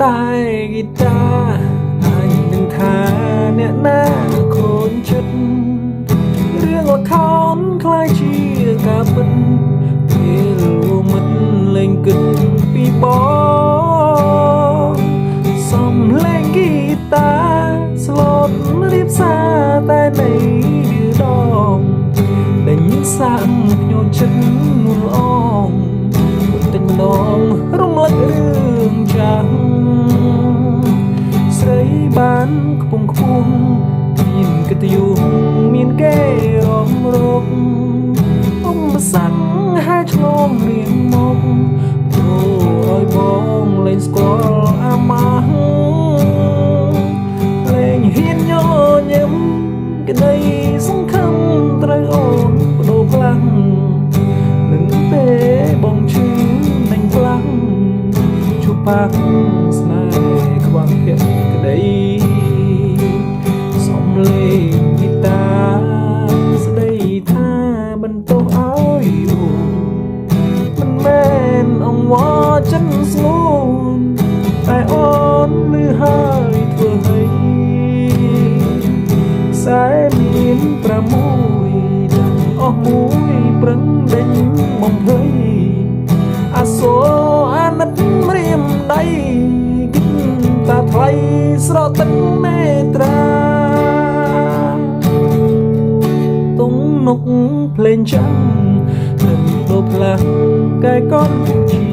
តែហ្គីតាហើយនឹងថាអ្នកណាខូនចិត្តរឿងល្ខោនคล้ายជាការពិតពេលមិត្តលេងគិតពីបងសំលេងហ្គីតាស្លូតរៀបសារតែនៃឌឺដងដេញសាំភ្ញោចិត្តនួនអងទឹកម្ដងរំលឹករឿងចាស់ស្រីបានខ្ពង់ខ្ពស់មានកិត្តិយសមានគេរំរកសាំងហើយឆ្លងរៀងមកព្រោះឲ្យបងលេងស្គាល់អាម៉ាស់លេងហ៊ានញញឹមក្តីសង្ឃឹមត្រូវអូនបដូរខ្លាំងនឹងពេលបងឈឺនឹងខ្លាំងជួបបាក់ស្នេហ៍ខ្វះភក្តីសំលេងហ្គីតាស្ដីថាបន្ទោសឲ្យមិនមែនអង្វរចិនស្ងួនតែអូនលឺហើយធ្វើឲ្យខ្សែមាន6ដឹងអស់មួយប្រឹងដេញបំភ័យអាសូរអាណិតរៀមដៃគិតតាថ្លៃស្រទិនមេត្រាតុងនុកភ្លេងចាំនឹងដូរផ្លាស់កែកនជា